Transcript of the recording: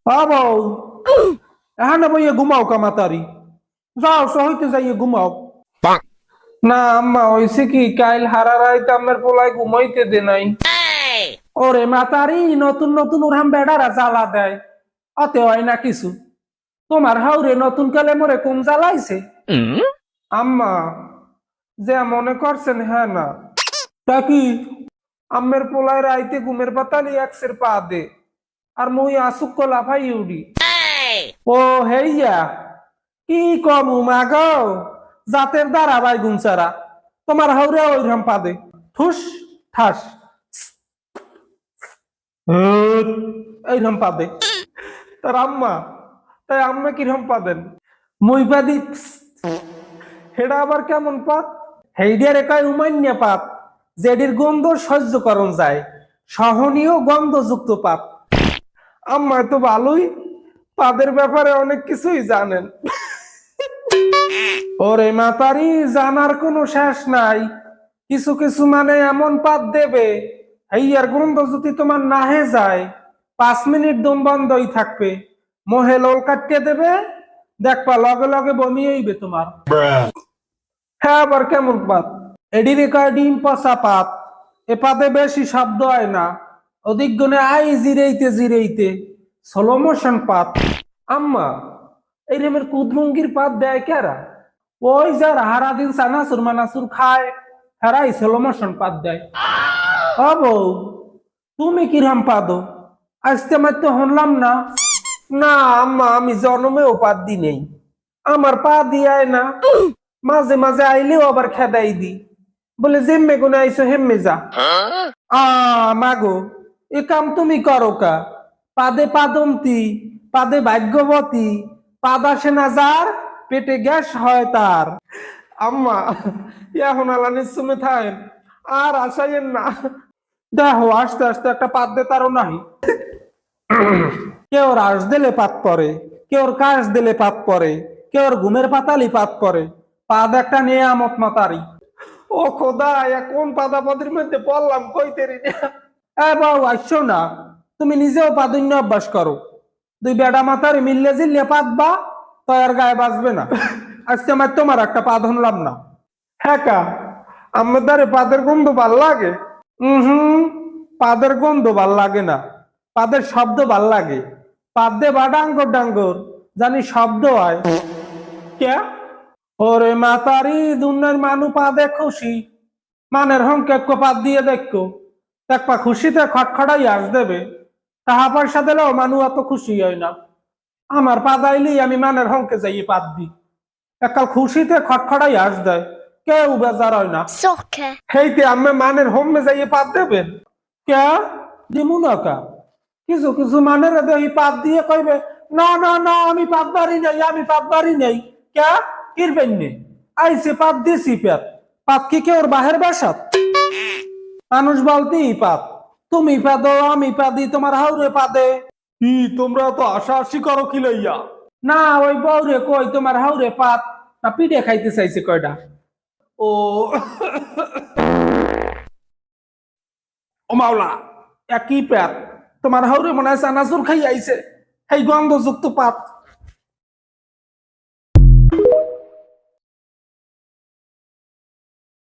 বউ এখানে বইয়ে ঘুমাও কামাতারি যাও সহিতে যাইয়ে ঘুমাও। না আম্মা হইছে কি কাইল হারা রাইতে আমার পোলায় ঘুমাইতে দে নাই। ওরে মাতারি নতুন নতুন ওরহাম বেড়ারা জ্বালা দেয় অতে হয় না কিছু। তোমার হাউরে নতুন কালে মরে কম জ্বালাইছে। আম্মা যে মনে করছেন হ্যাঁ না তা কি আম্মের পোলায় রাইতে ঘুমের পাতালি একসের পা দে আর মুই আসুক কলা ভাই উড়ি। ও হেইয়া কি কম মাগ জাতের দ্বারা ভাই গুমসারা তোমার হাউরে ওইরকম পা দে ঠুস ঠাস এইরকম পা দে। তার আম্মা তাই আম্মা কিরকম পা দেন মুই পা দি হেডা আবার কেমন পাত হেইডিয়ার একাই উমান্য পাত যেডির গন্ধ সহ্য করণ যায় সহনীয় গন্ধযুক্ত পাত। আম্মা তো ভালোই পাদের ব্যাপারে অনেক কিছুই জানেন। ওরে মাতারি জানার কোনো শেষ নাই। কিছু কিছু মানে এমন পাত দেবে হেইয়ার গন্ধ যদি তোমার নাহে যায় 5 মিনিট দম বন্ধই থাকবে মোহে লোল কাটিয়ে দেবে দেখবা লগে লগে বমি হইবে তোমার। হ্যাঁ আবার কেমন পাত এডির কয় ডিম পচা পাত এ পাতে বেশি শব্দ হয় না অধিক গুণে আই জিরেইতে জিরেইতে স্লো মোশন পাত। আম্মা এই রেমের কুদরুঙ্গির পাত দেয় কেরা ওই যার হারা দিন সানাসুর মানাসুর খায় হেরাই স্লো মোশন পাত দেয়। ও বউ তুমি কিরম পাদো আজকে মাত্র হনলাম না। না আম্মা আমি জন্মেও পাত দি নেই আমার পা দিয়ায় না মাঝে মাঝে আইলেও আবার খেদাই দি বলে যেম্মে গুনে আইসো হেম্মে যা। মাগো এ কাম তুমি করো কা পাদে পাদমতি পাদে ভাগ্যবতী পাদ আসে না যার পেটে গ্যাস হয় তার। আম্মা এখন আলা নিশ্চমে থাকেন আর আসাইয়েন না দেখো আস্তে আস্তে একটা পাদ দে তারও নাই। কেউ রাস দিলে পাত পরে কেউ কাশ দিলে পাত পরে কেউ ঘুমের পাতালি পাত পরে পাদ একটা নিয়ামত মাতারি। ও খোদা কোন পাদাপদের মধ্যে পড়লাম কইতেরি বাবু আসছো না তুমি নিজেও পাদন্য অভ্যাস করো দুই বেড়া মাতারি মিললে জিললে পাতবা তো আর গায়ে বাঁচবে না। আজকে আমার তোমার একটা পা ধরলাম না। হ্যাঁ কা আমার দ্বারে পাদের গন্ধ ভাল লাগে। পাদের গন্ধ ভাল লাগে না পাদের শব্দ ভাল লাগে পাদে বা ডাঙ্গর ডাঙ্গর জানি শব্দ হয় কে। ওরে মাতারি দুনিয়ার মানু পাদে খুশি মানের হংকে পাদ দিয়ে দেখো দেখবা খুশিতে খটখটাই আস দেবে টাকা পয়সা দিলেও মানু এত খুশি হয় না। আমার পা দাইলি আমি মানের হংকে যাই পাদ দি একাল খুশিতে খটখটাই আস দেয় কেউ বেজার হয় না। হেইতে আমি মানের হোমে যাই পাদ দেবেন কে দিমু না কা কিছু কিছু মানের দেখি পাদ দিয়ে কইবে না না না আমি পাদ বাড়ি নাই আমি পাদ বাড়ি নাই কে কিরবেন নে আইসে পাদ দিছি পেট পাদ কি কেউ বাহের বাসাত মানুষ বলতেই পাদ তুমি পাদো আমি পাদি তোমার হাউরে পাদে কি তোমরা তো আশা আশি করো কি লইয়া। না ওই বউরে কই তোমার হাউরে পাত না পিঠে খাইতে চাইছে কয়টা। ও ও মাওলা একই পেট তোমার হাউরে মনে হয় চানাচুর খাই আইছে সেই গন্ধযুক্ত পাত।